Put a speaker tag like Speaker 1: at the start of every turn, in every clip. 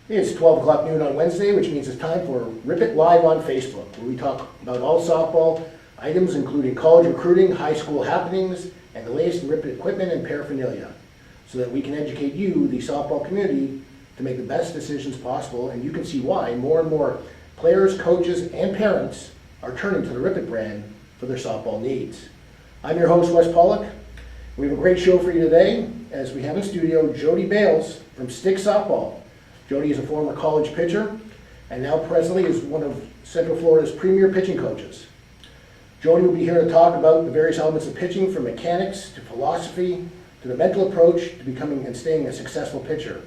Speaker 1: It's 12 o'clock noon on Wednesday, which means it's time for Rip It Live on Facebook, where we talk about all softball items, including college recruiting, high school happenings, and the latest in Rip It equipment and paraphernalia, so that we can educate you, the softball community, to make the best decisions possible, and you can see why more and more players, coaches, and parents are turning to the Rip It brand for their softball needs. I'm your host, Wes Pollock. We have a great show for you today, as we have in studio Jodi Bayles from Stix softball. Jodi is a former college pitcher, and now presently is one of Central Florida's premier pitching coaches. Jodi will be here to talk about the various elements of pitching, from mechanics to philosophy to the mental approach to becoming and staying a successful pitcher.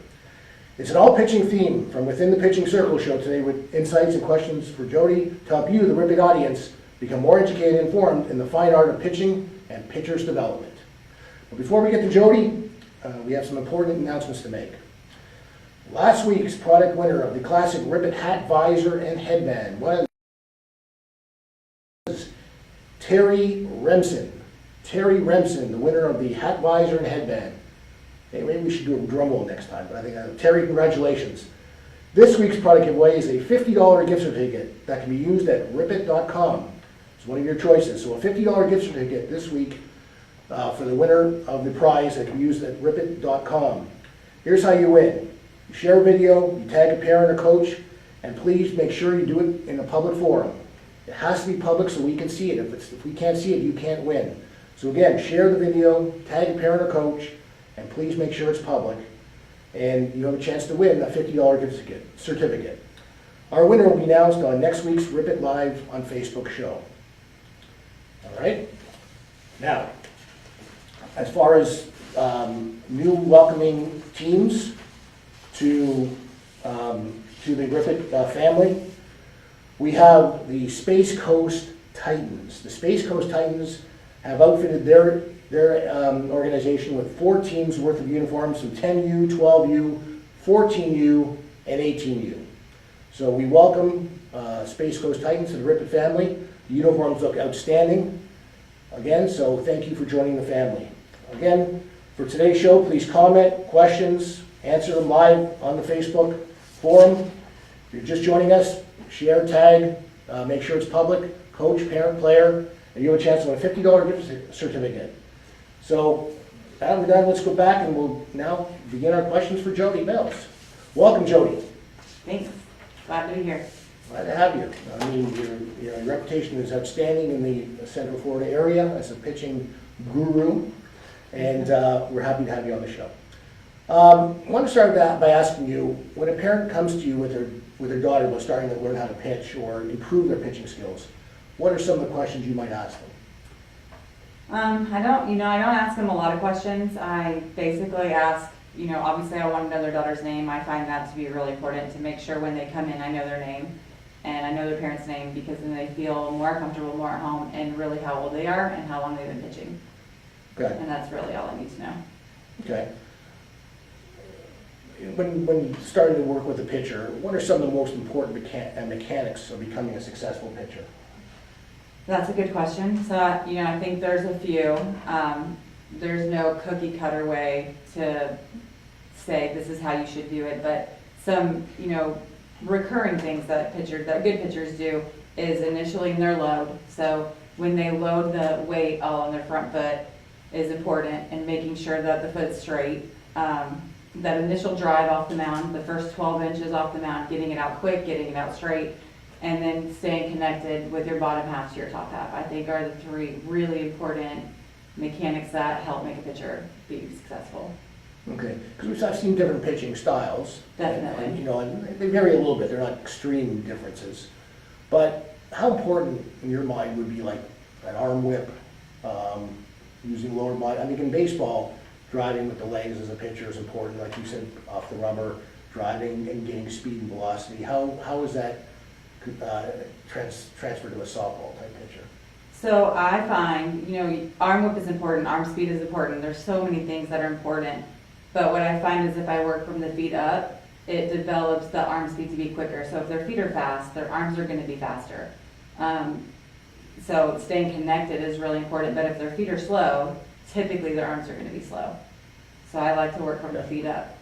Speaker 1: It's an all-pitching theme from within the Pitching Circle show today, with insights and questions for Jodi to help you, the Rip It audience, become more educated and informed in the fine art of pitching and pitcher's development. But before we get to Jodi, we have some important announcements to make. Last week's product winner of the classic Rip It hat, visor, and headband was Terry Remsen. Terry Remsen, the winner of the hat, visor, and headband. Hey, maybe we should do a drum roll next time, but I think, Terry, congratulations. This week's product giveaway is a $50 gift certificate that can be used at ripit.com. It's one of your choices. So a $50 gift certificate this week for the winner of the prize that can be used at ripit.com. Here's how you win. You share a video, you tag a parent or coach, and please make sure you do it in a public forum. It has to be public so we can see it. If we can't see it, you can't win. So again, share the video, tag a parent or coach, and please make sure it's public. And you have a chance to win a $50 gift certificate. Our winner will be announced on next week's Rip It Live on Facebook show. All right? Now, as far as new welcoming teams to the Rip It family, we have the Space Coast Titans. The Space Coast Titans have outfitted their organization with 4 teams worth of uniforms, from 10U, 12U, 14U, and 18U. So we welcome Space Coast Titans to the Rip It family. The uniforms look outstanding. Again, so thank you for joining the family. Again, for today's show, please comment, questions, answer them live on the Facebook forum. If you're just joining us, share, tag, make sure it's public, coach, parent, player, and you have a chance to win a $50 gift certificate. So, that we're done, let's go back and we'll now begin our questions for Jodi Bayles. Welcome, Jodi.
Speaker 2: Thanks. Glad to be here.
Speaker 1: Glad to have you. I mean, your reputation is outstanding in the Central Florida area as a pitching guru, and we're happy to have you on the show. I want to start by asking you, when a parent comes to you with their daughter about starting to learn how to pitch or improve their pitching skills, what are some of the questions you might ask them?
Speaker 2: I don't ask them a lot of questions. I basically ask, obviously I want to know their daughter's name. I find that to be really important, to make sure when they come in I know their name and I know their parent's name, because then they feel more comfortable, more at home, and really how old they are and how long they've been pitching.
Speaker 1: Okay.
Speaker 2: And that's really all I need to know.
Speaker 1: Okay. When starting to work with a pitcher, what are some of the most important mechanics of becoming a successful pitcher?
Speaker 2: That's a good question. So, I think there's a few. There's no cookie cutter way to say this is how you should do it, but some, recurring things that good pitchers do is initially in their load. So when they load the weight all on their front foot is important, and making sure that the foot's straight. That initial drive off the mound, the first 12 inches off the mound, getting it out quick, getting it out straight, and then staying connected with your bottom half to your top half, I think are the 3 really important mechanics that help make a pitcher be successful.
Speaker 1: Okay, because I've seen different pitching styles.
Speaker 2: Definitely.
Speaker 1: And they vary a little bit. They're not extreme differences. But how important in your mind would be like an arm whip, using lower body? I mean, in baseball, driving with the legs as a pitcher is important, like you said, off the rubber, driving and gaining speed and velocity. How is that transferred to a softball type pitcher?
Speaker 2: So I find, arm whip is important, arm speed is important. There's so many things that are important. But what I find is if I work from the feet up, it develops the arm speed to be quicker. So if their feet are fast, their arms are going to be faster. So staying connected is really important. But if their feet are slow, typically their arms are going to be slow. So I like to work from the feet up.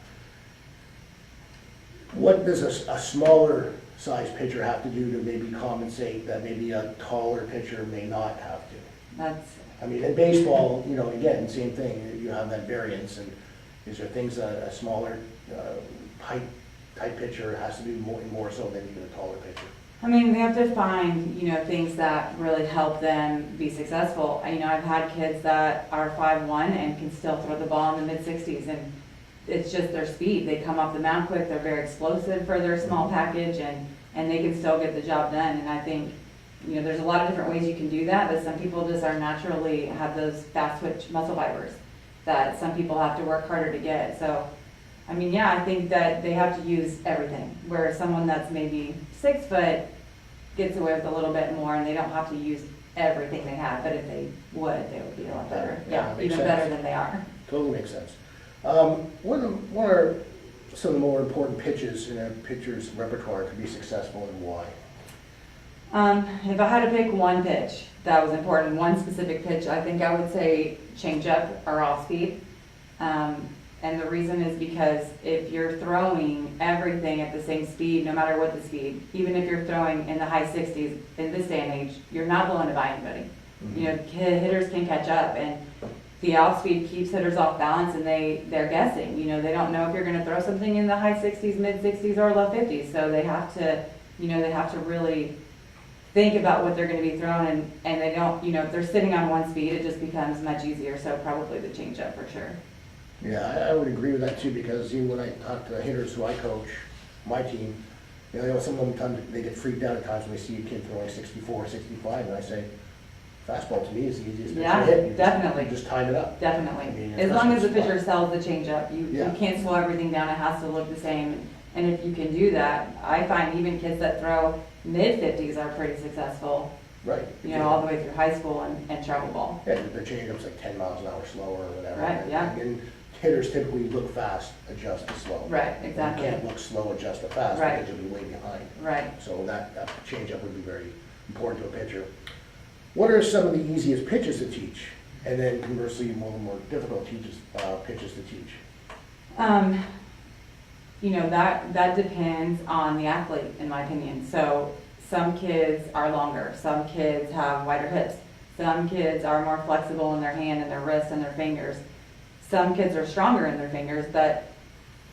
Speaker 1: What does a smaller size pitcher have to do to maybe compensate that maybe a taller pitcher may not have to?
Speaker 2: That's,
Speaker 1: I mean, in baseball, you know, again, same thing, you have that variance, and is there things that a smaller, height type pitcher has to do more so than even a taller pitcher?
Speaker 2: I mean, they have to find, you know, things that really help them be successful. You know, I've had kids that are 5'1" and can still throw the ball in the mid-60s, and it's just their speed. They come off the mound quick, they're very explosive for their small package, and they can still get the job done. And I think, you know, there's a lot of different ways you can do that, but some people just are naturally have those fast twitch muscle fibers that some people have to work harder to get. So, I mean, yeah, I think that they have to use everything, where someone that's maybe 6 foot gets away with a little bit more and they don't have to use everything they have, but if they would be a lot better. Yeah, even better than they are.
Speaker 1: Totally makes sense. What are some of the more important pitches in a pitcher's repertoire to be successful, and why?
Speaker 2: If I had to pick one pitch that was important, one specific pitch, I think I would say changeup or off speed. And the reason is because if you're throwing everything at the same speed, no matter what the speed, even if you're throwing in the high 60s in this day and age, you're not going to buy anybody.
Speaker 1: Mm-hmm.
Speaker 2: You know, hitters can catch up, and the off speed keeps hitters off balance, and they're guessing. You know, they don't know if you're going to throw something in the high 60s, mid 60s, or low 50s. So they have to, you know, they have to really think about what they're going to be throwing, and they don't, you know, if they're sitting on one speed, it just becomes much easier. So probably the changeup for sure.
Speaker 1: Yeah, I would agree with that too, because even when I talk to hitters who I coach, my team, you know, some of them they get freaked out at times when they see a kid throwing 64, 65, and I say, fastball to me is the easiest pitch
Speaker 2: Yeah,
Speaker 1: to hit.
Speaker 2: definitely.
Speaker 1: You just time it up.
Speaker 2: Definitely.
Speaker 1: I mean,
Speaker 2: As long as the
Speaker 1: especially
Speaker 2: pitcher sells the changeup, you can't slow everything down. It has to look the same. And if you can do that, I find even kids that throw mid 50s are pretty successful.
Speaker 1: Right.
Speaker 2: You know, all the way through high school and travel ball.
Speaker 1: Yeah, their changeup's like 10 miles an hour slower or whatever.
Speaker 2: Right, yeah.
Speaker 1: And hitters typically look fast, adjust to slow.
Speaker 2: Right, exactly.
Speaker 1: You can't look slow, adjust to fast,
Speaker 2: Right.
Speaker 1: because you'll be way behind.
Speaker 2: Right.
Speaker 1: So that changeup would be very important to a pitcher. What are some of the easiest pitches to teach? And then conversely, more difficult pitches to teach?
Speaker 2: You know, that depends on the athlete, in my opinion. So some kids are longer, some kids have wider hips, some kids are more flexible in their hand and their wrist and their fingers. Some kids are stronger in their fingers, but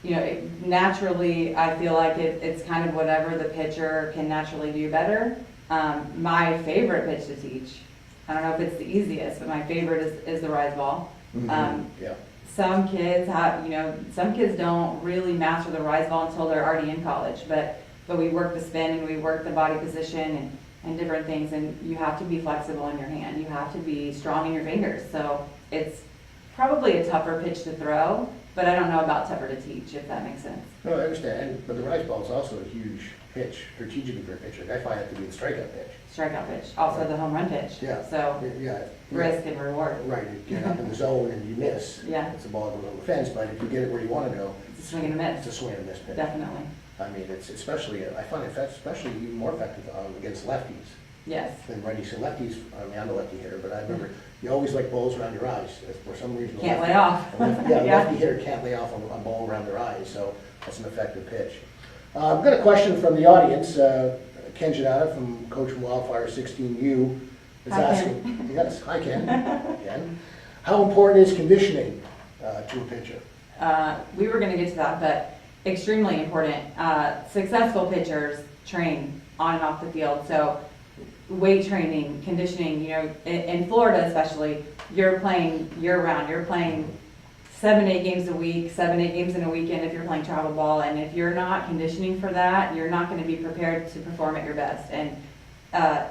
Speaker 2: you know, naturally, I feel like it's kind of whatever the pitcher can naturally do better. My favorite pitch to teach, I don't know if it's the easiest, but my favorite is the rise ball.
Speaker 1: Mm-hmm. Yeah.
Speaker 2: Some kids have, you know, some kids don't really master the rise ball until they're already in college, but we work the spin and we work the body position and different things, and you have to be flexible in your hand. You have to be strong in your fingers. So it's probably a tougher pitch to throw, but I don't know about tougher to teach, if that makes sense.
Speaker 1: No, I understand, but the rise ball is also a huge pitch strategically for a pitcher. I find it to be the strikeout pitch.
Speaker 2: Strikeout pitch, also the home run pitch.
Speaker 1: Yeah.
Speaker 2: So
Speaker 1: Yeah.
Speaker 2: risk and reward.
Speaker 1: Right, you get up in the zone and you miss.
Speaker 2: Yeah.
Speaker 1: It's a ball that goes over the fence, but if you get it where you want to go,
Speaker 2: It's a swing and a miss.
Speaker 1: it's a swing and a miss pitch.
Speaker 2: Definitely.
Speaker 1: I mean, it's especially, I find it especially even more effective against lefties
Speaker 2: Yes.
Speaker 1: than righties. So lefties, I mean, I'm a lefty hitter, but I remember you always like balls around your eyes. For some reason,
Speaker 2: Can't lay off.
Speaker 1: Yeah, a lefty hitter can't lay off a ball around their eyes, so that's an effective pitch. I've got a question from the audience. Ken Janata from Coach from Wildfire 16U is
Speaker 2: Hi,
Speaker 1: asking.
Speaker 2: Ken.
Speaker 1: Yes, hi Ken. Again. How important is conditioning to a pitcher?
Speaker 2: We were gonna get to that, but extremely important. Successful pitchers train on and off the field, so weight training, conditioning, you know, in Florida especially, you're playing year-round. You're playing 7-8 games a week, 7-8 games in a weekend if you're playing travel ball, and if you're not conditioning for that, you're not gonna be prepared to perform at your best. And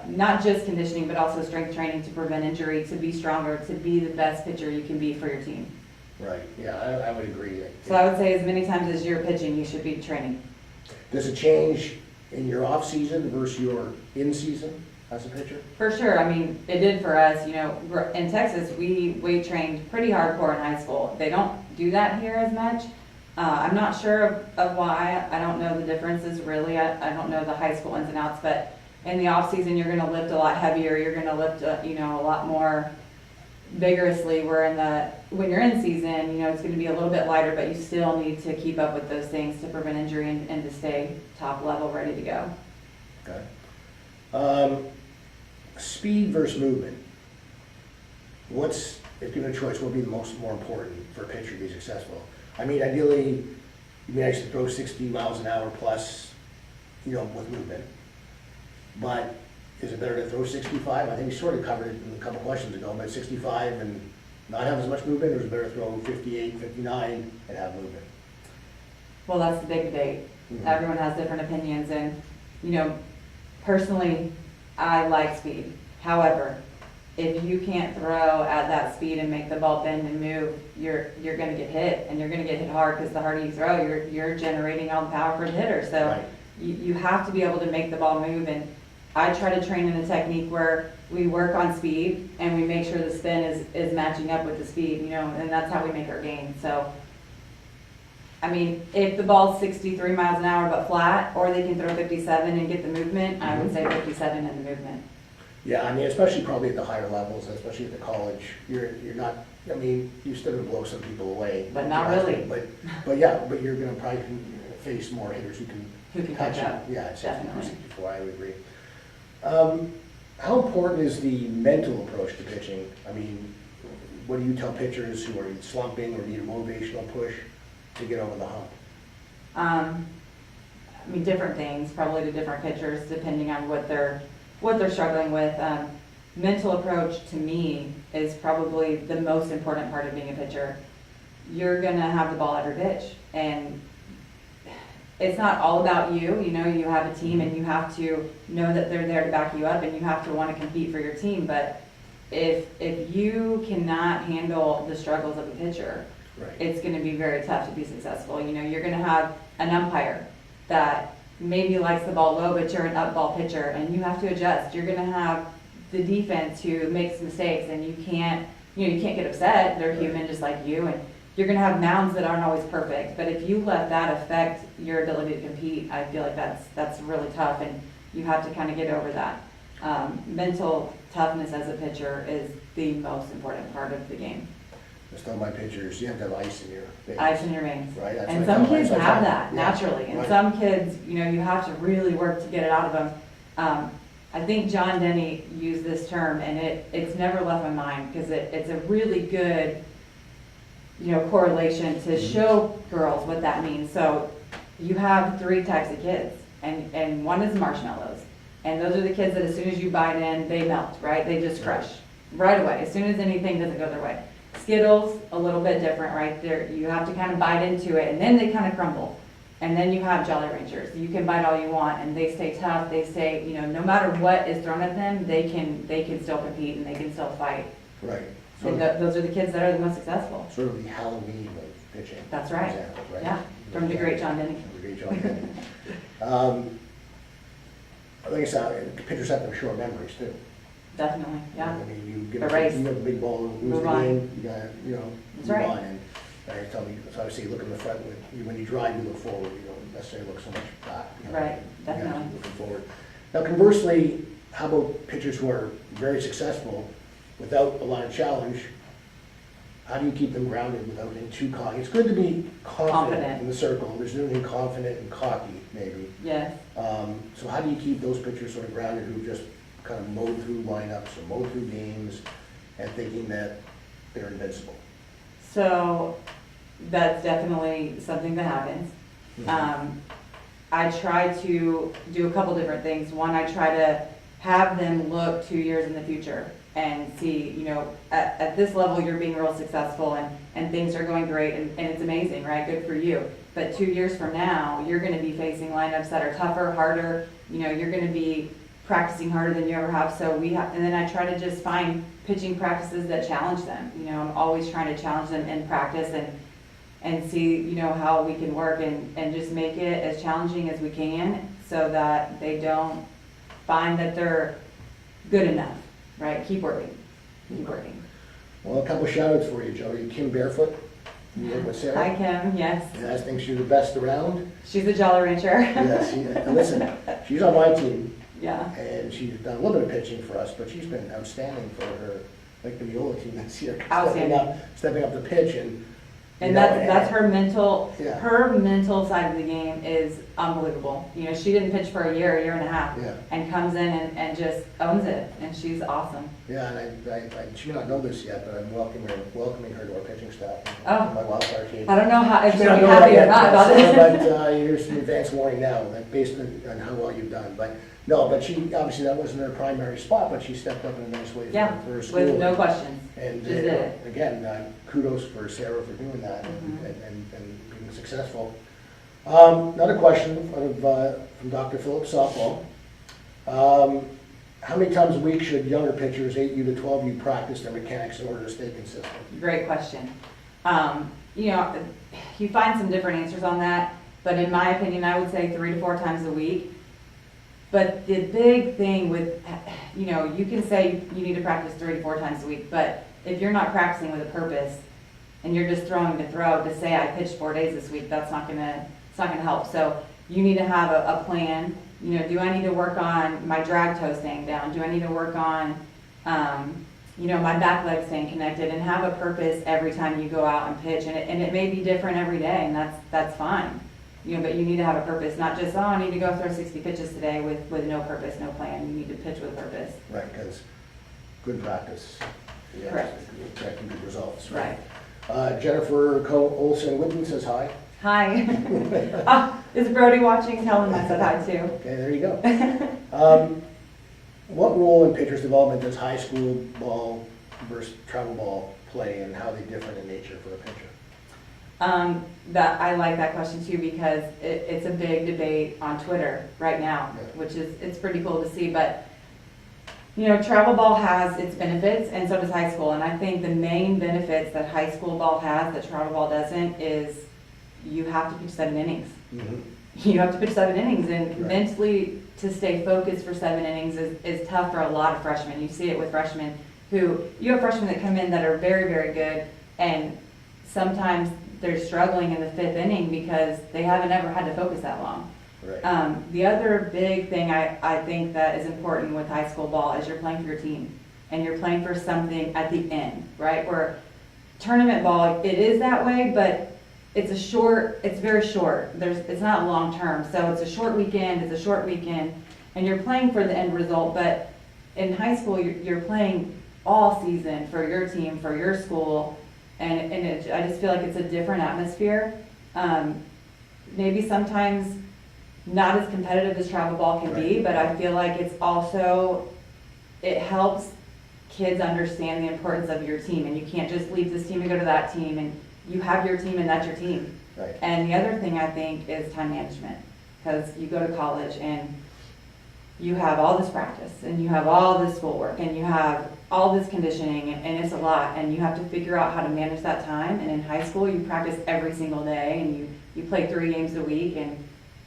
Speaker 2: not just conditioning, but also strength training to prevent injury, to be stronger, to be the best pitcher you can be for your team.
Speaker 1: Right, yeah, I would agree.
Speaker 2: So I would say as many times as you're pitching, you should be training.
Speaker 1: Does it change in your off-season versus your in-season as a pitcher?
Speaker 2: For sure. I mean, it did for us. You know, in Texas, we weight trained pretty hardcore in high school. They don't do that here as much. I'm not sure of why. I don't know the differences really. I don't know the high school ins and outs, but in the off season, you're going to lift a lot heavier. You're going to lift, you know, a lot more vigorously, when you're in season, it's gonna be a little bit lighter, but you still need to keep up with those things to prevent injury and to stay top level, ready to go.
Speaker 1: Okay. Speed versus movement. If given a choice, what would be the more important for a pitcher to be successful? I mean, ideally, you'd be nice to throw 60 miles an hour plus, with movement. But is it better to throw 65? I think we sort of covered it a couple questions ago, but 65 and not have as much movement, or is it better to throw 58, 59 and have movement?
Speaker 2: Well, that's the big debate. Everyone has different opinions, and, personally, I like speed. However, if you can't throw at that speed and make the ball bend and move, you're going to get hit, and you're going to get hit hard, because the harder you throw, you're generating all the power for the hitter. So
Speaker 1: Right.
Speaker 2: you have to be able to make the ball move, and I try to train in a technique where we work on speed and we make sure the spin is matching up with the speed, and that's how we make our gain. So, I mean, if the ball's 63 miles an hour but flat, or they can throw 57 and get the movement, I would say 57 and the movement.
Speaker 1: Yeah, I mean, especially probably at the higher levels, especially at the college, you're not, I mean, you still gonna blow some people away.
Speaker 2: But not really.
Speaker 1: But you're gonna probably face more hitters who can
Speaker 2: catch
Speaker 1: you.
Speaker 2: up.
Speaker 1: Yeah, it's
Speaker 2: Definitely.
Speaker 1: 64, I would agree. How important is the mental approach to pitching? I mean, what do you tell pitchers who are slumping or need a motivational push to get over the hump?
Speaker 2: I mean, different things, probably to different pitchers, depending on what they're struggling with. Mental approach to me is probably the most important part of being a pitcher. You're gonna have the ball every pitch, and it's not all about you. You have a team, and you have to know that they're there to back you up, and you have to want to compete for your team. But if you cannot handle the struggles of a pitcher,
Speaker 1: Right.
Speaker 2: it's going to be very tough to be successful. You're going to have an umpire that maybe likes the ball low, but you're an up ball pitcher, and you have to adjust. You're going to have the defense who makes mistakes, and you can't get upset. They're human just like you, and you're going to have mounds that aren't always perfect. But if you let that affect your ability to compete, I feel like that's really tough, and you have to kind of get over that. Mental toughness as a pitcher is the most important part of the game.
Speaker 1: Just tell my pitchers, you have to have ice in your veins.
Speaker 2: Ice in your veins.
Speaker 1: Right, that's
Speaker 2: And
Speaker 1: what I
Speaker 2: some
Speaker 1: tell
Speaker 2: kids
Speaker 1: them.
Speaker 2: have that
Speaker 1: Yeah,
Speaker 2: naturally, and
Speaker 1: right.
Speaker 2: some kids, you have to really work to get it out of them. I think John Denny used this term, and it's never left my mind, because it's a really good, correlation to show girls what that means. So you have 3 types of kids, and one is marshmallows. And those are the kids that as soon as you bite in, they melt, right? They just crush right away, as soon as anything doesn't go their way. Skittles, a little bit different, right? You have to kind of bite into it, and then they kind of crumble. And then you have Jolly Ranchers. You can bite all you want, and they stay tough. They stay, no matter what is thrown at them, they can still compete, and they can still fight.
Speaker 1: Right.
Speaker 2: And those are the kids that are the most successful.
Speaker 1: Sort of the Halloween of pitching.
Speaker 2: That's right.
Speaker 1: Example, right?
Speaker 2: Yeah, from the great John Denny.
Speaker 1: From the great John Denny. Like I said, pitchers have to have short memories too.
Speaker 2: Definitely, yeah.
Speaker 1: I mean, you give
Speaker 2: Erase.
Speaker 1: a big ball, lose
Speaker 2: Move
Speaker 1: the
Speaker 2: on.
Speaker 1: game, you gotta,
Speaker 2: That's
Speaker 1: move
Speaker 2: right.
Speaker 1: on. And I tell me, so I say, look in the front, when you drive, you look forward, you don't necessarily look so much back.
Speaker 2: Right,
Speaker 1: You gotta
Speaker 2: definitely.
Speaker 1: keep looking forward. Now conversely, how about pitchers who are very successful without a lot of challenge? How do you keep them grounded without being too cocky? It's good to be confident
Speaker 2: Confident.
Speaker 1: in the circle. There's nothing confident and cocky, maybe.
Speaker 2: Yes.
Speaker 1: So how do you keep those pitchers sort of grounded who just kind of mow through lineups or mow through games and thinking that they're invincible?
Speaker 2: So that's definitely something that happens. I try to do a couple different things. One, I try to have them look 2 years in the future and see, at this level, you're being real successful and things are going great and it's amazing, right? Good for you. But 2 years from now, you're going to be facing lineups that are tougher, harder. You're going to be practicing harder than you ever have. So and then I try to just find pitching practices that challenge them. I'm always trying to challenge them in practice and see, how we can work and just make it as challenging as we can so that they don't find that they're good enough, right? Keep working. Keep working.
Speaker 1: Well, a couple shout outs for you, Jodi. Kim Barefoot, you work with Sarah.
Speaker 2: Hi, Kim. Yes.
Speaker 1: And I think she's the best around.
Speaker 2: She's a Jolly Rancher.
Speaker 1: Yes, and listen, she's on my team,
Speaker 2: Yeah.
Speaker 1: and she's done a little bit of pitching for us, but she's been outstanding for her like the Viola team this year,
Speaker 2: Outstanding.
Speaker 1: stepping up the pitch and.
Speaker 2: And that's her mental,
Speaker 1: Yeah.
Speaker 2: her mental side of the game is unbelievable. You know, she didn't pitch for a year and a half,
Speaker 1: Yeah.
Speaker 2: and comes in and just owns it, and she's awesome.
Speaker 1: Yeah, and she may not know this yet, but I'm welcoming her to our pitching staff.
Speaker 2: Oh.
Speaker 1: My wild card team.
Speaker 2: I don't know how, if
Speaker 1: She
Speaker 2: she'll
Speaker 1: may
Speaker 2: be
Speaker 1: not know
Speaker 2: happy
Speaker 1: that
Speaker 2: or not
Speaker 1: yet,
Speaker 2: about it.
Speaker 1: but here's some advance warning now, that based on how well you've done. But no, but she, obviously that wasn't her primary spot, but she stepped up in a nice way
Speaker 2: Yeah,
Speaker 1: for her school.
Speaker 2: with no questions.
Speaker 1: And
Speaker 2: Just did it.
Speaker 1: again, kudos for Sarah for doing that
Speaker 2: Mhm.
Speaker 1: and being successful. Another question from Dr. Phillips, softball. How many times a week should younger pitchers, 8U to 12U, practice their mechanics in order to stay consistent?
Speaker 2: Great question. You know, you find some different answers on that, but in my opinion, I would say 3 to 4 times a week. But the big thing with, you know, you can say you need to practice 3 to 4 times a week, but if you're not practicing with a purpose and you're just throwing to throw to say I pitched 4 days this week, it's not gonna help. So you need to have a plan. You know, do I need to work on my drag toe staying down? Do I need to work on, you know, my back leg staying connected, and have a purpose every time you go out and pitch? And it may be different every day, and that's fine. You know, but you need to have a purpose, not just, oh, I need to go throw 60 pitches today with no purpose, no plan. You need to pitch with a purpose.
Speaker 1: Right, because good practice. Yeah,
Speaker 2: Correct.
Speaker 1: Correct, good results.
Speaker 2: Right.
Speaker 1: Jennifer Olsen-Whitten says hi.
Speaker 2: Hi. Is Brody watching? Tell him I said hi too.
Speaker 1: Okay, there you go. What role in pitcher's development does high school ball versus travel ball play, and how are they different in nature for a pitcher?
Speaker 2: That I like that question too, because it's a big debate on Twitter right now,
Speaker 1: Yeah.
Speaker 2: which is, it's pretty cool to see. But you know, travel ball has its benefits, and so does high school. And I think the main benefits that high school ball has that travel ball doesn't is you have to pitch 7 innings.
Speaker 1: Mm-hmm.
Speaker 2: You have to pitch 7 innings, and
Speaker 1: Right.
Speaker 2: mentally to stay focused for 7 innings is tough for a lot of freshmen. You see it with freshmen you have freshmen that come in that are very, very good, and sometimes they're struggling in the 5th inning because they haven't ever had to focus that long.
Speaker 1: Right.
Speaker 2: The other big thing I think that is important with high school ball is you're playing for your team, and you're playing for something at the end, right? Where tournament ball, it is that way, but it's very short. It's not long term, so it's a short weekend, and you're playing for the end result. But in high school, you're playing all season for your team, for your school, and I just feel like it's a different atmosphere. Maybe sometimes not as competitive as travel ball can be,
Speaker 1: Right.
Speaker 2: but I feel like it helps kids understand the importance of your team, and you can't just leave this team and go to that team, and you have your team and that's your team.
Speaker 1: Right.
Speaker 2: And the other thing I think is time management, because you go to college and you have all this practice, and you have all this schoolwork, and you have all this conditioning, and it's a lot, and you have to figure out how to manage that time. And in high school, you practice every single day, and you play 3 games a week, and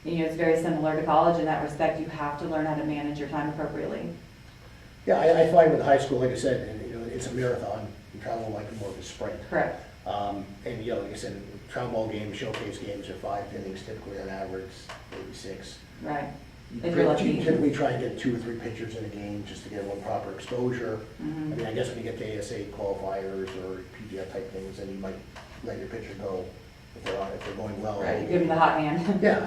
Speaker 2: you know, it's very similar to college in that respect. You have to learn how to manage your time appropriately.
Speaker 1: Yeah, I find with high school, like I said, and, you know, it's a marathon. You travel like more of a sprint.
Speaker 2: Correct.
Speaker 1: And, you know, like I said, travel ball games, showcase games are 5 innings typically on average, maybe 6.
Speaker 2: Right.
Speaker 1: You
Speaker 2: If you're lucky.
Speaker 1: typically try and get 2 or 3 pitchers in a game just to get everyone proper exposure.
Speaker 2: Mhm.
Speaker 1: I mean, I guess when you get to ASA qualifiers or PGF type things, then you might let your pitcher go if they're going well.
Speaker 2: Right. You give them the hot hand.
Speaker 1: Yeah,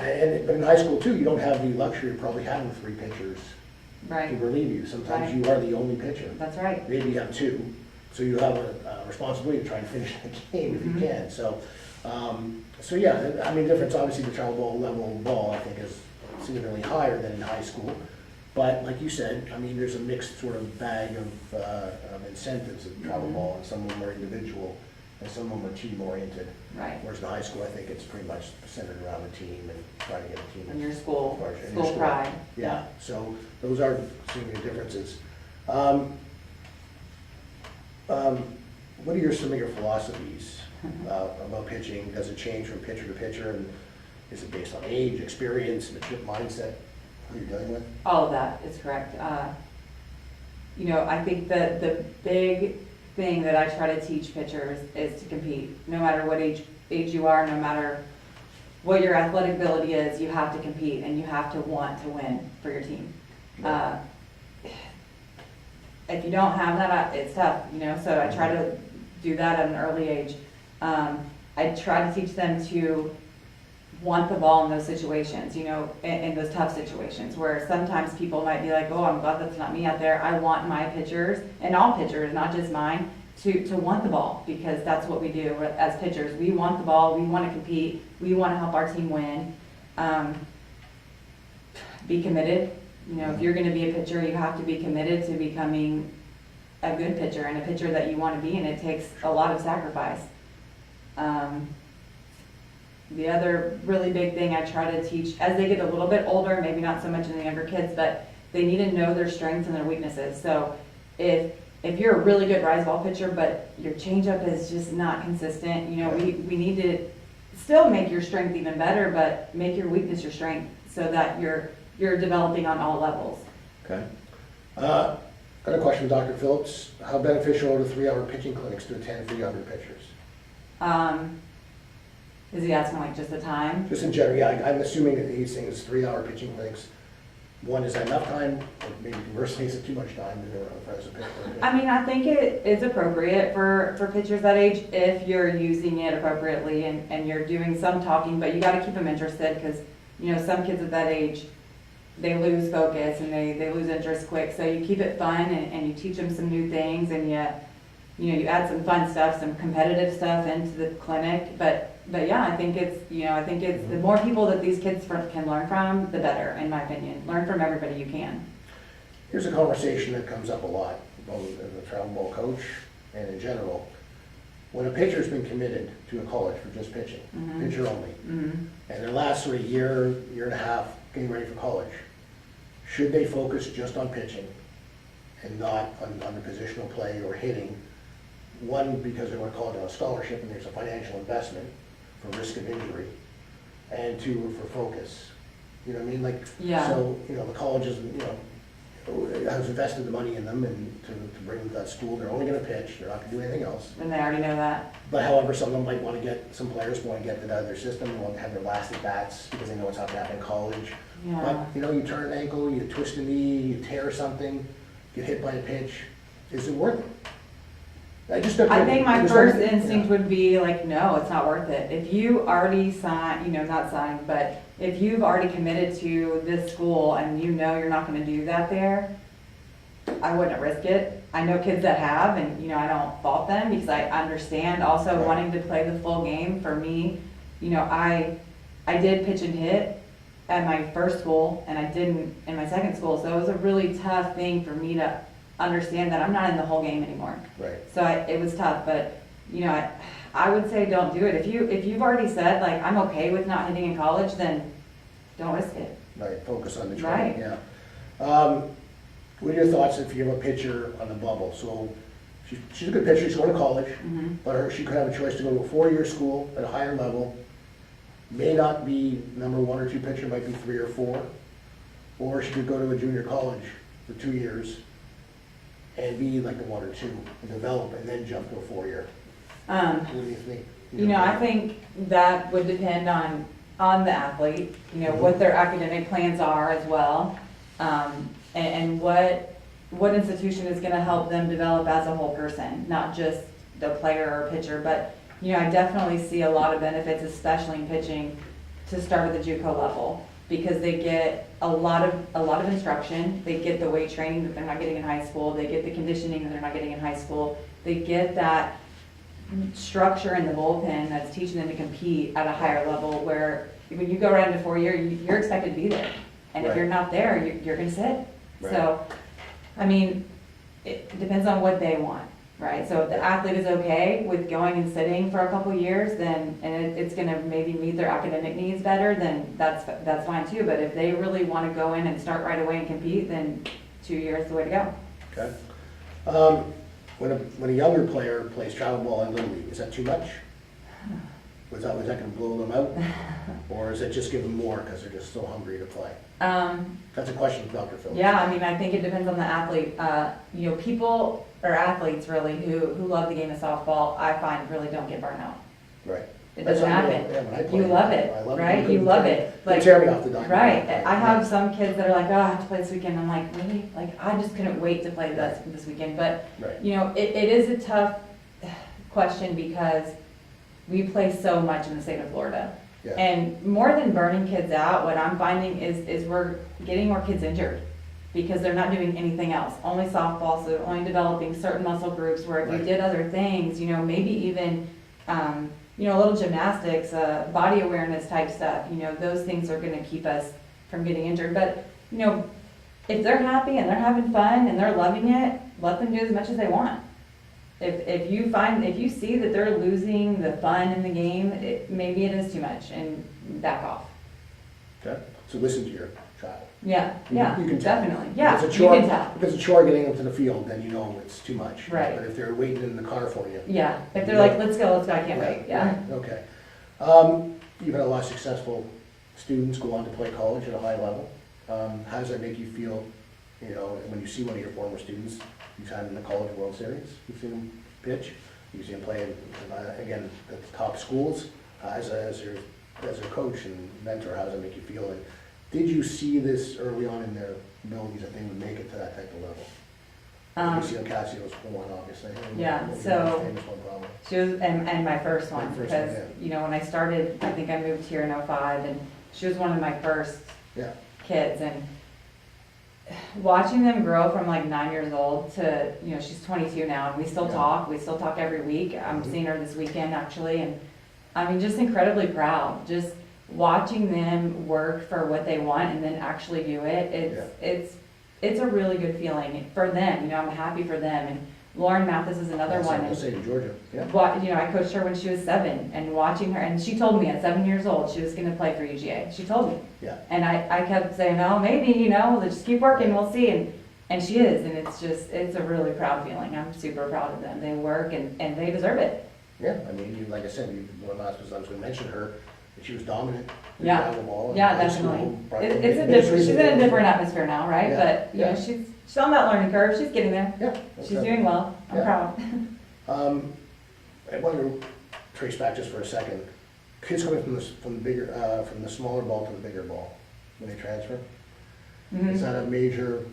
Speaker 1: but in high school too, you don't have the luxury of probably having 3 pitchers to
Speaker 2: Right.
Speaker 1: relieve you. Sometimes
Speaker 2: Right.
Speaker 1: you are the only pitcher.
Speaker 2: That's right.
Speaker 1: Maybe you have 2, so you have a responsibility to try and finish the game if
Speaker 2: Mhm.
Speaker 1: you can. So yeah, I mean, difference, obviously the travel ball level of ball, I think, is significantly higher than in high school. But like you said, I mean, there's a mixed sort of bag of incentives in travel
Speaker 2: Mhm.
Speaker 1: ball, and some of them are individual, and some of them are team-oriented.
Speaker 2: Right.
Speaker 1: Whereas in high school, I think it's pretty much centered around the team and trying to get a team.
Speaker 2: And your school,
Speaker 1: and your
Speaker 2: school pride.
Speaker 1: Yeah, so those are significant differences. What are some of your philosophies about pitching? Does it change from pitcher to pitcher? And is it based on age, experience, mindset, who you're dealing with?
Speaker 2: All of that is correct. You know, I think that the big thing that I try to teach pitchers is to compete. No matter what age you are, no matter what your athletic ability is, you have to compete, and you have to want to win for your team. if you don't have that, it's tough, so I try to do that at an early age. I try to teach them to want the ball in those situations, in those tough situations where sometimes people might be like, oh, I'm glad that's not me out there. I want my pitchers, and all pitchers, not just mine, to want the ball, because that's what we do as pitchers. We want the ball, we want to compete, we want to help our team win. Be committed. If you're going to be a pitcher, you have to be committed to becoming a good pitcher and a pitcher that you want to be, and it takes a lot of sacrifice. The other really big thing I try to teach as they get a little bit older, maybe not so much in the younger kids, but they need to know their strengths and their weaknesses. So if you're a really good rise ball pitcher, but your changeup is just not consistent, we need to still make your strength even better, but make your weakness your strength so that you're developing on all levels.
Speaker 1: Okay. Got a question from Dr. Phillips. How beneficial are the 3-hour pitching clinics to attend for younger pitchers?
Speaker 2: Is he asking like just the time?
Speaker 1: Just in general, yeah. I'm assuming that he's saying it's 3-hour pitching clinics. One, is that enough time, or maybe conversely, is it too much time as a pitcher?
Speaker 2: I think it is appropriate for pitchers that age if you're using it appropriately and you're doing some talking, but you got to keep them interested, because some kids at that age, they lose focus and they lose interest quick. So you keep it fun and you teach them some new things, and you add some fun stuff, some competitive stuff into the clinic. But yeah, I think it's the more people that these kids can learn from, the better, in my opinion. Learn from everybody you can.
Speaker 1: Here's a conversation that comes up a lot, both as a travel ball coach and in general. When a pitcher's been committed to a college for just pitching, pitcher only, and their last sort of year and a half getting ready for college, should they focus just on pitching and not on the positional play or hitting? One, because they want to call it a scholarship and there's a financial investment for risk of injury, and two, for focus. You know what I mean? Like,
Speaker 2: yeah.
Speaker 1: So, the colleges, has invested the money in them, and to bring them to that school, they're only going to pitch, they're not going to do anything else.
Speaker 2: And they already know that.
Speaker 1: But however, some of them might want to some players want to get that out of their system, want to have their last at bats because they know what's not going to happen in college.
Speaker 2: Yeah.
Speaker 1: But, you turn an ankle, you twist a knee, you tear something, get hit by a pitch, is it worth it? I
Speaker 2: think my first instinct would be like, no, it's not worth it. If you already signed, not signed, but if you've already committed to this school and you're not going to do that there, I wouldn't risk it. I know kids that have, and I don't fault them, because I understand also wanting to play the full game. For me, I did pitch and hit at my first school, and I didn't in my second school, so it was a really tough thing for me to understand that I'm not in the whole game anymore.
Speaker 1: Right.
Speaker 2: So it was tough, but I would say don't do it. If you've already said like I'm okay with not hitting in college, then don't risk it.
Speaker 1: Right. Focus on the training.
Speaker 2: Right.
Speaker 1: Yeah. What are your thoughts if you have a pitcher on the bubble? So she's a good pitcher. She's going to college, but she could have a choice to go to a 4-year school at a higher level. May not be number 1 or 2 pitcher, might be 3 or 4, or she could go to a junior college for 2 years and be like the 1 or 2 and develop, and then jump to a 4-year. What do you think?
Speaker 2: I think that would depend on the athlete, what their academic plans are as well, and what institution is going to help them develop as a whole person, not just the player or pitcher. But I definitely see a lot of benefits, especially in pitching, to start at the JUCO level, because they get a lot of instruction. They get the weight training that they're not getting in high school. They get the conditioning that they're not getting in high school. They get that structure in the bullpen that's teaching them to compete at a higher level, where when you go right into 4-year, you're expected to be there. And if you're not there, you're going to sit.
Speaker 1: Right.
Speaker 2: So, it depends on what they want, right? So if the athlete is okay with going and sitting for a couple years, then, and it's going to maybe meet their academic needs better, then that's fine too. But if they really want to go in and start right away and compete, then 2 years is the way to go.
Speaker 1: Okay. When a younger player plays travel ball in Little League, is that too much? Was that going to blow them out? Or is it just give them more because they're just so hungry to play? That's a question for Dr. Phillips.
Speaker 2: Yeah, I think it depends on the athlete. People, or athletes really, who love the game of softball, I find really don't get burnt out.
Speaker 1: Right.
Speaker 2: It
Speaker 1: That's
Speaker 2: doesn't
Speaker 1: not me.
Speaker 2: happen.
Speaker 1: Yeah, when I
Speaker 2: You
Speaker 1: played,
Speaker 2: love
Speaker 1: I
Speaker 2: it,
Speaker 1: love it.
Speaker 2: right?
Speaker 1: You
Speaker 2: You
Speaker 1: couldn't
Speaker 2: love
Speaker 1: tear-
Speaker 2: it.
Speaker 1: couldn't tear me off the diamond.
Speaker 2: Right.
Speaker 1: Yeah.
Speaker 2: I have some kids that are like, oh, I have to play this weekend. I'm like, really? Like, I just couldn't wait to play this weekend. But,
Speaker 1: Right.
Speaker 2: you know, it is a tough question because we play so much in the state of Florida.
Speaker 1: Yeah.
Speaker 2: And more than burning kids out, what I'm finding is we're getting more kids injured because they're not doing anything else. Only softball, so only developing certain muscle groups where if you
Speaker 1: Right.
Speaker 2: did other things, you know, maybe even, you know, a little gymnastics, body awareness type stuff, you know, those things are gonna keep us from getting injured. But, you know, if they're happy and they're having fun and they're loving it, let them do as much as they want. If you see that they're losing the fun in the game, maybe it is too much and back off.
Speaker 1: Okay, so listen to your child.
Speaker 2: Yeah,
Speaker 1: You-
Speaker 2: yeah,
Speaker 1: you can tell.
Speaker 2: definitely.
Speaker 1: If
Speaker 2: Yeah,
Speaker 1: it's a
Speaker 2: you
Speaker 1: chore-
Speaker 2: can tell.
Speaker 1: If it's a chore getting them to the field, then you know it's too much.
Speaker 2: Right.
Speaker 1: But if they're waiting in the car for you.
Speaker 2: Yeah, if they're like, let's go, I can't wait, yeah.
Speaker 1: Right, okay. You've had a lot of successful students go on to play college at a high level. How does that make you feel, you know, when you see one of your former students, you've had in the College World Series, you've seen them pitch, you've seen them play, again, at the top schools, as a coach and mentor, how does it make you feel? And did you see this early on in their abilities that they would make it to that type of level? You see on Cassio's one, obviously.
Speaker 2: Yeah,
Speaker 1: Maybe the
Speaker 2: so-
Speaker 1: most famous one, probably.
Speaker 2: She was, and my first one,
Speaker 1: My first
Speaker 2: because,
Speaker 1: one,
Speaker 2: you know, when I started, I think I moved here in '05, and she was one of my first
Speaker 1: Yeah,
Speaker 2: kids, and watching them grow from like 9 years old to, you know, she's 22 now, and we still talk every week. I'm
Speaker 1: Mhm.
Speaker 2: seeing her this weekend, actually, and I mean, just incredibly proud, just watching them work for what they want and then actually do it. It's a really good feeling for them, you know, I'm happy for them. And Lauren Mathis is another
Speaker 1: that's
Speaker 2: one.
Speaker 1: what I say to Georgia, yeah.
Speaker 2: You know, I coached her when she was 7, and watching her, and she told me at 7 years old she was gonna play for UGA. She told me.
Speaker 1: Yeah.
Speaker 2: And I kept saying, oh, maybe, you know, let's just keep working, we'll see. And she is, and it's a really proud feeling. I'm super proud of them. They work and they deserve it.
Speaker 1: Yeah, I mean, like I said, one last was I was gonna mention her, that she was dominant.
Speaker 2: Yeah.
Speaker 1: Down the ball in
Speaker 2: Yeah,
Speaker 1: high
Speaker 2: definitely.
Speaker 1: school, probably
Speaker 2: It's a
Speaker 1: biggest
Speaker 2: different,
Speaker 1: reason
Speaker 2: she's in a
Speaker 1: they-
Speaker 2: different atmosphere now, right?
Speaker 1: Yeah,
Speaker 2: But, you know,
Speaker 1: yeah.
Speaker 2: she's on that learning curve, she's getting there.
Speaker 1: Yeah.
Speaker 2: She's doing well, I'm
Speaker 1: Yeah.
Speaker 2: proud.
Speaker 1: I want to trace back just for a second. Kids coming from the smaller ball to the bigger ball when they transfer. Is
Speaker 2: Mhm.
Speaker 1: that a major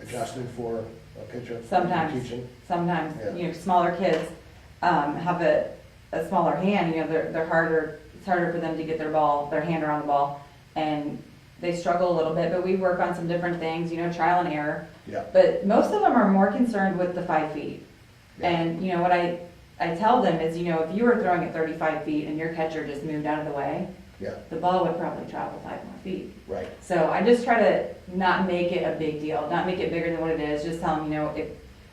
Speaker 1: adjustment for a pitcher?
Speaker 2: Sometimes.
Speaker 1: Teaching?
Speaker 2: Sometimes,
Speaker 1: Yeah.
Speaker 2: you know, smaller kids have a smaller hand, you know, they're harder, it's harder for them to get their hand around the ball, and they struggle a little bit, but we work on some different things, you know, trial and error.
Speaker 1: Yeah.
Speaker 2: But most of them are more concerned with the 5 feet.
Speaker 1: Yeah.
Speaker 2: And, you know, what I tell them is, you know, if you were throwing at 35 feet and your catcher just moved out of the way,
Speaker 1: Yeah,
Speaker 2: the ball would probably travel 5 more feet.
Speaker 1: right.
Speaker 2: So I just try to not make it a big deal, not make it bigger than what it is, just tell them, you know,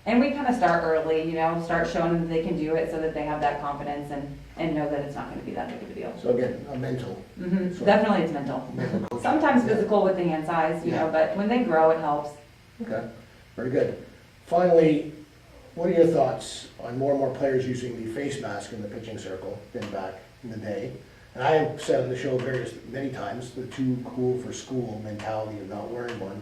Speaker 2: and we kind of start early, you know, start showing them that they can do it so that they have that confidence and know that it's not going to be that big of a deal.
Speaker 1: So again, a mental. Sure.
Speaker 2: Definitely it's mental.
Speaker 1: coaching.
Speaker 2: Sometimes
Speaker 1: Yeah.
Speaker 2: physical with the hand size, you know,
Speaker 1: Yeah.
Speaker 2: but when they grow, it helps.
Speaker 1: Okay, very good. Finally, what are your thoughts on more and more players using the face mask in the pitching circle than back in the day? And I have said on the show many times, the too cool for school mentality of not wearing one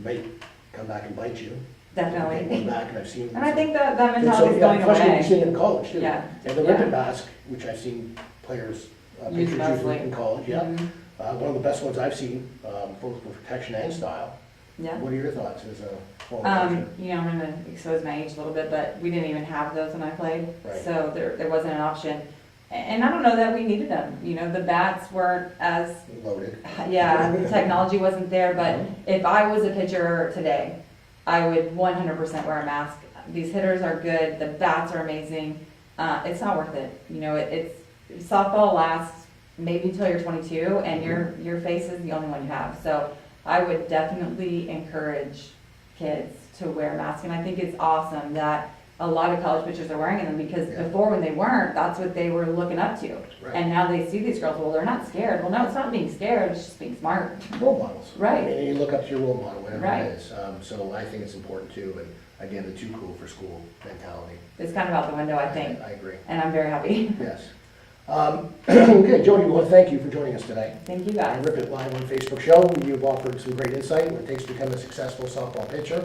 Speaker 1: might come back and bite you. Take one
Speaker 2: Definitely.
Speaker 1: back, and I've seen.
Speaker 2: And I think that
Speaker 1: And so,
Speaker 2: mentality is
Speaker 1: yeah,
Speaker 2: going
Speaker 1: especially when you see
Speaker 2: away.
Speaker 1: it in college too.
Speaker 2: Yeah.
Speaker 1: And the
Speaker 2: Yeah.
Speaker 1: ribbon mask, which I've seen players,
Speaker 2: Use
Speaker 1: pitchers
Speaker 2: mostly.
Speaker 1: use in college, yeah.
Speaker 2: Mhm.
Speaker 1: One of the best ones I've seen, both for protection and style.
Speaker 2: Yeah.
Speaker 1: What are your thoughts as a former pitcher?
Speaker 2: You know, I'm gonna expose my age a little bit, but we didn't even have those when I played,
Speaker 1: Right.
Speaker 2: so there wasn't an option. And I don't know that we needed them, you know, the bats weren't as,
Speaker 1: Loaded.
Speaker 2: yeah, the technology wasn't there, but
Speaker 1: Mhm.
Speaker 2: if I was a pitcher today, I would 100% wear a mask. These hitters are good, the bats are amazing, it's not worth it, you know, it's, softball lasts maybe until you're 22, and your face is the only one you have, so I would definitely encourage kids to wear masks, and I think it's awesome that a lot of college pitchers are wearing them, because
Speaker 1: Yeah.
Speaker 2: before, when they weren't, that's what they were looking up to.
Speaker 1: Right.
Speaker 2: And now they see these girls, well, they're not scared. Well, no, it's not being scared, it's just being smart.
Speaker 1: Role models.
Speaker 2: Right.
Speaker 1: I mean, you look up to your role model, whatever
Speaker 2: Right.
Speaker 1: it is. So I think it's important too, and again, the too cool for school mentality.
Speaker 2: It's kind of out the window, I think,
Speaker 1: I agree,
Speaker 2: and I'm very happy.
Speaker 1: yes. Okay, Jodi, we want to thank you for joining us today.
Speaker 2: Thank you,
Speaker 1: On
Speaker 2: guys.
Speaker 1: Rip It Live on Facebook show, you've offered some great insight on what it takes to become a successful softball pitcher,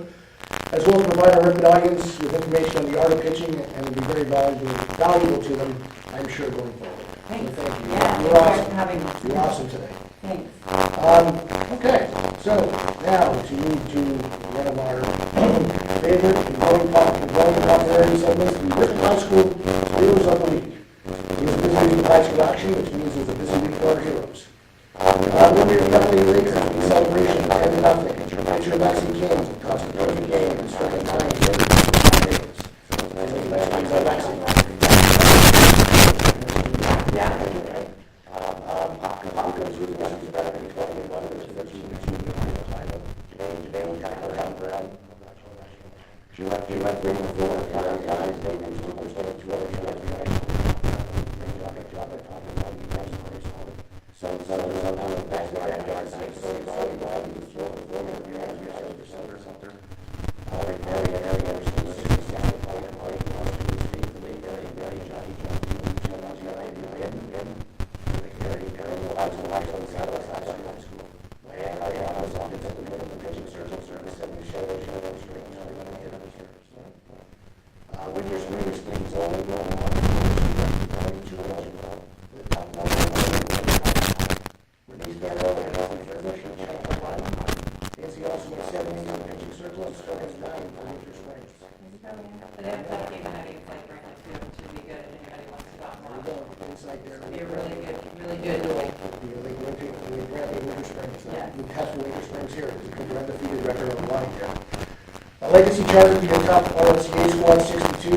Speaker 1: as well as provide our Rip It audience with information on the art of pitching, and will be very valuable to them, I'm sure, going forward.
Speaker 2: Thanks.
Speaker 1: Thank you.
Speaker 2: Yeah,
Speaker 1: You're
Speaker 2: thanks
Speaker 1: awesome.
Speaker 2: for having me.
Speaker 1: You're awesome today.
Speaker 2: Thanks.
Speaker 1: Okay, so now to move to one of our favorite and growing popularity segments, the Richmond High School Heroes of the Week. It was a busy week of high school action, which means it was a busy week for our heroes. When we were heavily later, the celebration of 10-0, Picture Maxine Kings, Constant Perfect Game, and Striking Science, She went bring the floor, guys, they were supposed to other guys. Legacy charted for your top All-NCAA squad 62,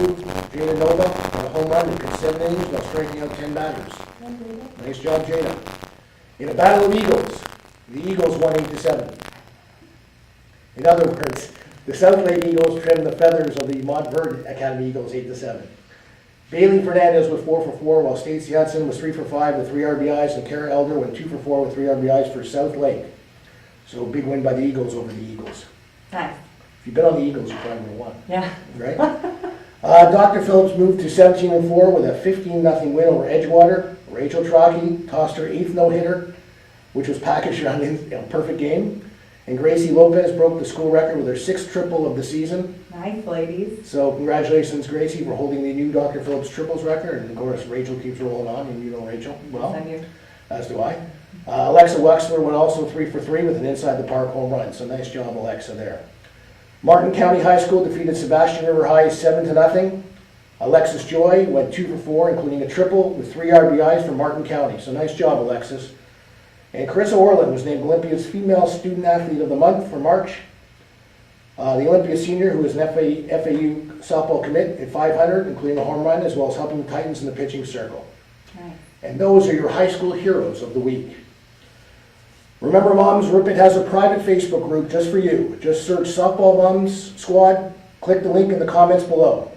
Speaker 1: Jada Nova on a home run and pitched 7 innings while striking out 10 batters. Nice job, Jada. In a battle of Eagles, the Eagles won 8-7. In other words, the South Lake Eagles trimmed the feathers of the Montverde Academy Eagles 8-7. Bailey Fernandez was 4 for 4, while Stacey Hudson was 3 for 5 with 3 RBIs, and Kara Elder went 2 for 4 with 3 RBIs for South Lake. So big win by the Eagles over the Eagles.
Speaker 2: Nice.
Speaker 1: If you've been on the Eagles, you probably would have won.
Speaker 2: Yeah.
Speaker 1: Right? Dr. Phillips moved to 17-4 with a 15-0 win over Edgewater. Rachel Trocchi tossed her 8th no-hitter, which was packaged around a perfect game. And Gracie Lopez broke the school record with her 6th triple of the season.
Speaker 2: Nice, ladies.
Speaker 1: So congratulations, Gracie, for holding the new Dr. Phillips triples record. And of course, Rachel keeps rolling on, and you know Rachel well.
Speaker 2: Yes, I do.
Speaker 1: As do I. Alexa Wexler went also 3 for 3 with an inside-the-park home run. So nice job, Alexa, there. Martin County High School defeated Sebastian River High 7-0. Alexis Joy went 2 for 4, including a triple with 3 RBIs from Martin County. So nice job, Alexis. And Carissa Orland was named Olympia's Female Student Athlete of the Month for March. The Olympia senior, who is an FAU softball commit at 500, including a home run, as well as helping the Titans in the pitching circle.
Speaker 2: Nice.
Speaker 1: And those are your high school heroes of the week. Remember, Moms, Ripon has a private Facebook group just for you. Just search Softball Moms Squad. Click the link in the comments below.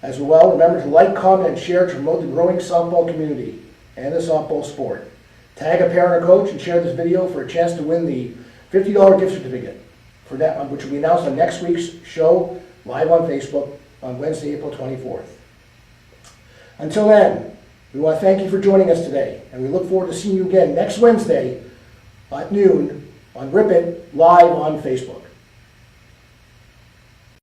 Speaker 1: As well, remember to like, comment, and share to promote the growing softball community and the softball sport. Tag a parent or coach and share this video for a chance to win the $50 gift certificate for that, which will be announced on next week's show live on Facebook on Wednesday, April 24th. Until then, we want to thank you for joining us today, and we look forward to seeing you again next Wednesday at noon on Ripon live on Facebook.